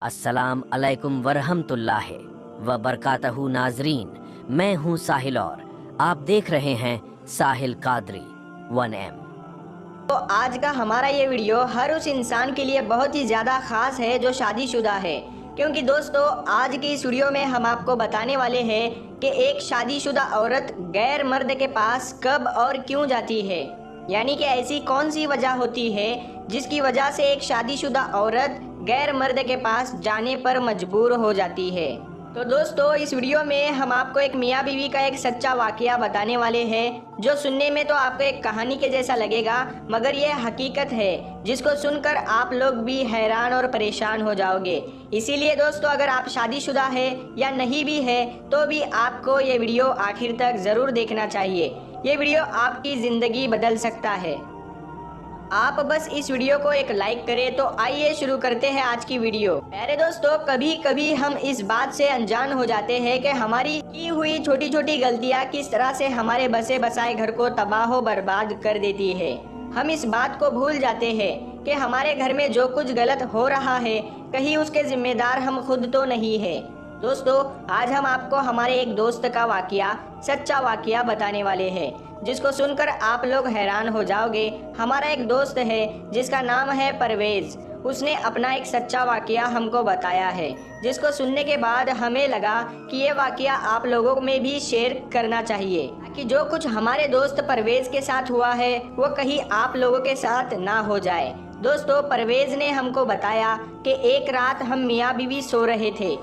अस्सलाम अलैकुम वरहमतुल्लाहि व बरकातहू नाजरीन, मैं हूं साहिल और आप देख रहे हैं साहिल कादरी 1M। तो आज का हमारा ये वीडियो हर उस इंसान के लिए बहुत ही ज़्यादा ख़ास है जो शादीशुदा है, क्योंकि दोस्तों आज की इस वीडियो में हम आपको बताने वाले हैं कि एक शादीशुदा औरत गैर मर्द के पास कब और क्यों जाती है। यानी कि ऐसी कौन सी वजह होती है जिसकी वजह से एक शादीशुदा औरत गैर मर्द के पास जाने पर मजबूर हो जाती है। तो दोस्तों इस वीडियो में हम आपको एक मियाँ बीवी का एक सच्चा वाकया बताने वाले हैं, जो सुनने में तो आपको एक कहानी के जैसा लगेगा, मगर ये हकीकत है जिसको सुनकर आप लोग भी हैरान और परेशान हो जाओगे। इसीलिए दोस्तों अगर आप शादीशुदा है या नहीं भी है तो भी आपको ये वीडियो आखिर तक ज़रूर देखना चाहिए। ये वीडियो आपकी ज़िंदगी बदल सकता है। आप बस इस वीडियो को एक लाइक करें। तो आइए शुरू करते हैं आज की वीडियो। प्यारे दोस्तों, कभी कभी हम इस बात से अनजान हो जाते हैं कि हमारी की हुई छोटी छोटी गलतियां किस तरह से हमारे बसे बसाए घर को तबाह बर्बाद कर देती है। हम इस बात को भूल जाते हैं कि हमारे घर में जो कुछ गलत हो रहा है कहीं उसके जिम्मेदार हम खुद तो नहीं है। दोस्तों आज हम आपको हमारे एक दोस्त का वाकया, सच्चा वाकया बताने वाले हैं, जिसको सुनकर आप लोग हैरान हो जाओगे। हमारा एक दोस्त है जिसका नाम है परवेज। उसने अपना एक सच्चा वाकया हमको बताया है, जिसको सुनने के बाद हमें लगा कि ये वाकया आप लोगों में भी शेयर करना चाहिए, ताकि जो कुछ हमारे दोस्त परवेज के साथ हुआ है वो कहीं आप लोगों के साथ ना हो जाए। दोस्तों परवेज ने हमको बताया कि एक रात हम मियाँ बीवी सो रहे थे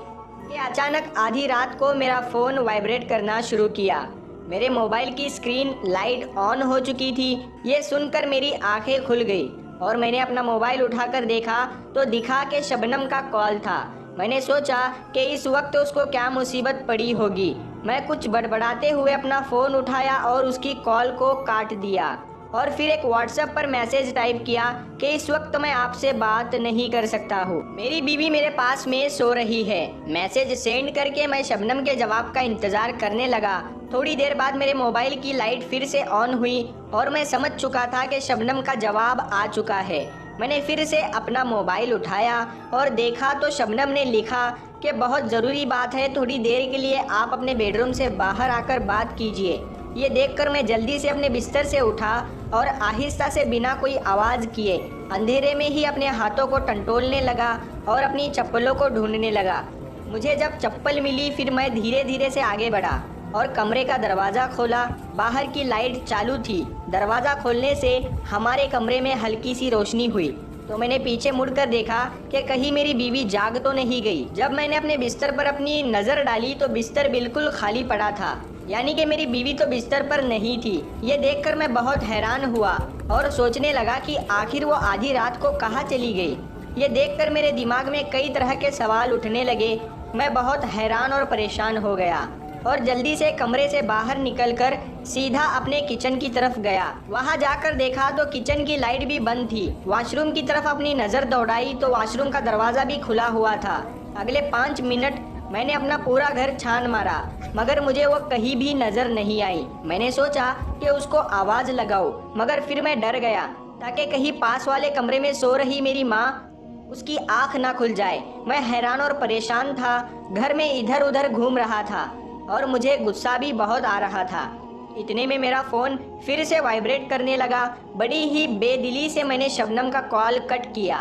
कि अचानक आधी रात को मेरा फ़ोन वाइब्रेट करना शुरू किया। मेरे मोबाइल की स्क्रीन लाइट ऑन हो चुकी थी। ये सुनकर मेरी आंखें खुल गई और मैंने अपना मोबाइल उठाकर देखा तो दिखा कि शबनम का कॉल था। मैंने सोचा कि इस वक्त उसको क्या मुसीबत पड़ी होगी। मैं कुछ बड़बड़ाते हुए अपना फ़ोन उठाया और उसकी कॉल को काट दिया और फिर एक व्हाट्सएप पर मैसेज टाइप किया कि इस वक्त मैं आपसे बात नहीं कर सकता हूँ, मेरी बीवी मेरे पास में सो रही है। मैसेज सेंड करके मैं शबनम के जवाब का इंतजार करने लगा। थोड़ी देर बाद मेरे मोबाइल की लाइट फिर से ऑन हुई और मैं समझ चुका था कि शबनम का जवाब आ चुका है। मैंने फिर से अपना मोबाइल उठाया और देखा तो शबनम ने लिखा कि बहुत ज़रूरी बात है, थोड़ी देर के लिए आप अपने बेडरूम से बाहर आकर बात कीजिए। ये देखकर मैं जल्दी से अपने बिस्तर से उठा और आहिस्ता से बिना कोई आवाज़ किए अंधेरे में ही अपने हाथों को टंटोलने लगा और अपनी चप्पलों को ढूंढने लगा। मुझे जब चप्पल मिली फिर मैं धीरे धीरे से आगे बढ़ा और कमरे का दरवाज़ा खोला। बाहर की लाइट चालू थी। दरवाज़ा खोलने से हमारे कमरे में हल्की सी रोशनी हुई तो मैंने पीछे मुड़कर देखा कि कहीं मेरी बीवी जाग तो नहीं गई। जब मैंने अपने बिस्तर पर अपनी नज़र डाली तो बिस्तर बिल्कुल खाली पड़ा था, यानी कि मेरी बीवी तो बिस्तर पर नहीं थी। ये देखकर मैं बहुत हैरान हुआ और सोचने लगा कि आखिर वो आधी रात को कहाँ चली गई। ये देखकर मेरे दिमाग में कई तरह के सवाल उठने लगे। मैं बहुत हैरान और परेशान हो गया और जल्दी से कमरे से बाहर निकलकर सीधा अपने किचन की तरफ गया। वहां जाकर देखा तो किचन की लाइट भी बंद थी। वॉशरूम की तरफ अपनी नज़र दौड़ाई तो वॉशरूम का दरवाज़ा भी खुला हुआ था। अगले 5 मिनट मैंने अपना पूरा घर छान मारा, मगर मुझे वो कहीं भी नज़र नहीं आई। मैंने सोचा कि उसको आवाज़ लगाऊं, मगर फिर मैं डर गया ताकि कहीं पास वाले कमरे में सो रही मेरी माँ उसकी आँख ना खुल जाए। मैं हैरान और परेशान था। घर में इधर उधर घूम रहा था और मुझे गुस्सा भी बहुत आ रहा था। इतने में मेरा फ़ोन फिर से वाइब्रेट करने लगा। बड़ी ही बेदिली से मैंने शबनम का कॉल कट किया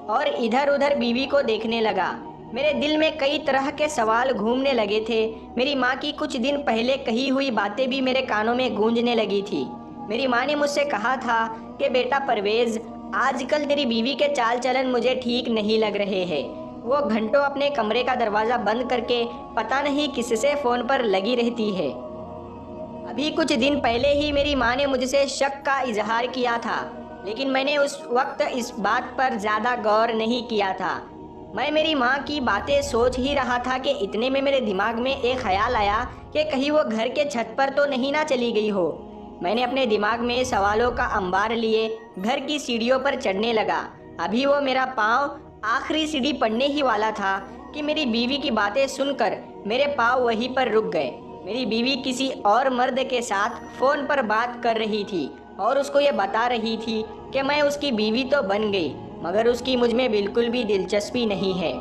और इधर उधर बीवी को देखने लगा। मेरे दिल में कई तरह के सवाल घूमने लगे थे। मेरी माँ की कुछ दिन पहले कही हुई बातें भी मेरे कानों में गूंजने लगी थी। मेरी माँ ने मुझसे कहा था कि बेटा परवेज़, आजकल तेरी बीवी के चाल चलन मुझे ठीक नहीं लग रहे हैं। वो घंटों अपने कमरे का दरवाज़ा बंद करके पता नहीं किससे फ़ोन पर लगी रहती है। अभी कुछ दिन पहले ही मेरी माँ ने मुझसे शक का इजहार किया था, लेकिन मैंने उस वक्त इस बात पर ज़्यादा गौर नहीं किया था। मैं मेरी माँ की बातें सोच ही रहा था कि इतने में मेरे दिमाग में एक ख्याल आया कि कहीं वो घर के छत पर तो नहीं ना चली गई हो। मैंने अपने दिमाग में सवालों का अंबार लिए घर की सीढ़ियों पर चढ़ने लगा। अभी वो मेरा पाँव आखिरी सीढ़ी पड़ने ही वाला था कि मेरी बीवी की बातें सुनकर मेरे पाँव वहीं पर रुक गए। मेरी बीवी किसी और मर्द के साथ फ़ोन पर बात कर रही थी और उसको ये बता रही थी कि मैं उसकी बीवी तो बन गई, मगर उसकी मुझ में बिल्कुल भी दिलचस्पी नहीं है।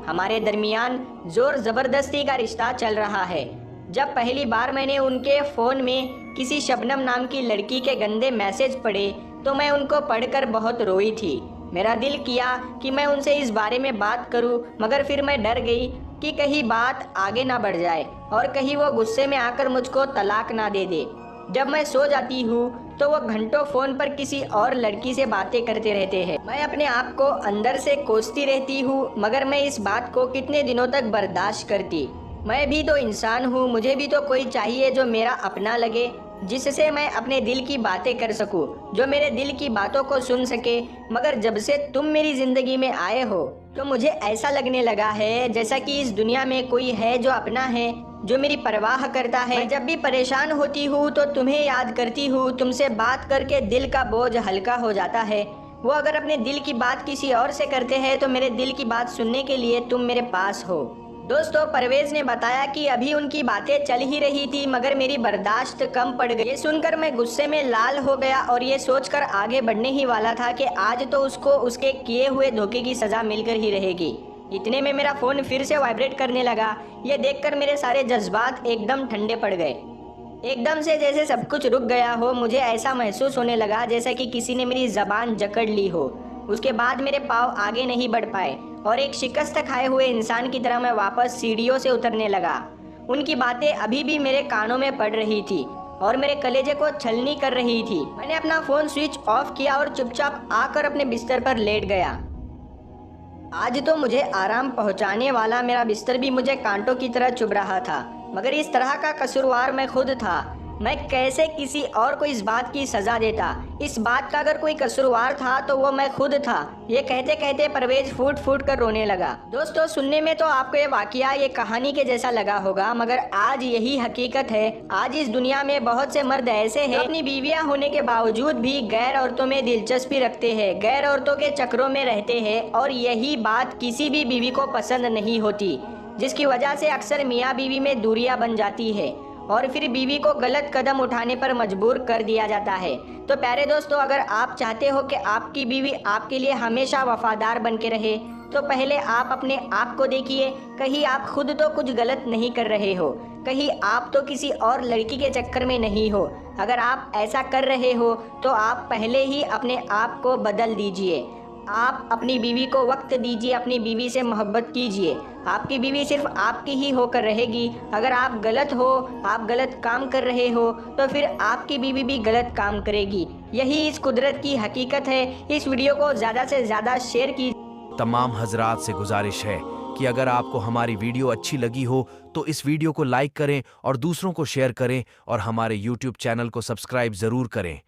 हमारे दरमियान जोर जबरदस्ती का रिश्ता चल रहा है। जब पहली बार मैंने उनके फ़ोन में किसी शबनम नाम की लड़की के गंदे मैसेज पढ़े तो मैं उनको पढ़कर बहुत रोई थी। मेरा दिल किया कि मैं उनसे इस बारे में बात करूं, मगर फिर मैं डर गई कि कहीं बात आगे ना बढ़ जाए और कहीं वो गुस्से में आकर मुझको तलाक ना दे दे। जब मैं सो जाती हूँ तो वो घंटों फ़ोन पर किसी और लड़की से बातें करते रहते हैं। मैं अपने आप को अंदर से कोसती रहती हूँ, मगर मैं इस बात को कितने दिनों तक बर्दाश्त करती। मैं भी तो इंसान हूँ, मुझे भी तो कोई चाहिए जो मेरा अपना लगे, जिससे मैं अपने दिल की बातें कर सकूं, जो मेरे दिल की बातों को सुन सके। मगर जब से तुम मेरी जिंदगी में आए हो तो मुझे ऐसा लगने लगा है जैसा कि इस दुनिया में कोई है जो अपना है, जो मेरी परवाह करता है। मैं जब भी परेशान होती हूँ तो तुम्हें याद करती हूँ, तुमसे बात करके दिल का बोझ हल्का हो जाता है। वो अगर अपने दिल की बात किसी और से करते हैं तो मेरे दिल की बात सुनने के लिए तुम मेरे पास हो। दोस्तों, परवेज ने बताया कि अभी उनकी बातें चल ही रही थी मगर मेरी बर्दाश्त कम पड़ गई। ये सुनकर मैं गुस्से में लाल हो गया और ये सोचकर आगे बढ़ने ही वाला था कि आज तो उसको उसके किए हुए धोखे की सजा मिलकर ही रहेगी। इतने में मेरा फ़ोन फिर से वाइब्रेट करने लगा। ये देखकर मेरे सारे जज्बात एकदम ठंडे पड़ गए। एकदम से जैसे सब कुछ रुक गया हो, मुझे ऐसा महसूस होने लगा जैसे कि किसी ने मेरी ज़बान जकड़ ली हो। उसके बाद मेरे पाँव आगे नहीं बढ़ पाए और एक शिकस्त खाए हुए इंसान की तरह मैं वापस सीढ़ियों से उतरने लगा। उनकी बातें अभी भी मेरे कानों में पड़ रही थी और मेरे कलेजे को छलनी कर रही थी। मैंने अपना फ़ोन स्विच ऑफ किया और चुपचाप आकर अपने बिस्तर पर लेट गया। आज तो मुझे आराम पहुंचाने वाला मेरा बिस्तर भी मुझे कांटों की तरह चुभ रहा था, मगर इस तरह का कसूरवार मैं खुद था। मैं कैसे किसी और को इस बात की सजा देता? इस बात का अगर कोई कसूरवार था तो वो मैं खुद था। ये कहते कहते परवेज फूट फूट कर रोने लगा। दोस्तों, सुनने में तो आपको ये वाकया ये कहानी के जैसा लगा होगा, मगर आज यही हकीकत है। आज इस दुनिया में बहुत से मर्द ऐसे हैं अपनी बीवियां होने के बावजूद भी गैर औरतों में दिलचस्पी रखते हैं, गैर औरतों के चक्रों में रहते हैं और यही बात किसी भी बीवी को पसंद नहीं होती, जिसकी वजह से अक्सर मियाँ बीवी में दूरियां बन जाती है और फिर बीवी को गलत कदम उठाने पर मजबूर कर दिया जाता है। तो प्यारे दोस्तों, अगर आप चाहते हो कि आपकी बीवी आपके लिए हमेशा वफादार बन के रहे तो पहले आप अपने आप को देखिए। कहीं आप खुद तो कुछ गलत नहीं कर रहे हो, कहीं आप तो किसी और लड़की के चक्कर में नहीं हो। अगर आप ऐसा कर रहे हो तो आप पहले ही अपने आप को बदल दीजिए। आप अपनी बीवी को वक्त दीजिए, अपनी बीवी से मोहब्बत कीजिए। आपकी बीवी सिर्फ आपकी ही होकर रहेगी। अगर आप गलत हो, आप गलत काम कर रहे हो तो फिर आपकी बीवी भी गलत काम करेगी। यही इस कुदरत की हकीकत है। इस वीडियो को ज़्यादा से ज़्यादा शेयर कीजिए। तमाम हजरात से गुजारिश है कि अगर आपको हमारी वीडियो अच्छी लगी हो तो इस वीडियो को लाइक करें और दूसरों को शेयर करें और हमारे YouTube चैनल को सब्सक्राइब ज़रूर करें।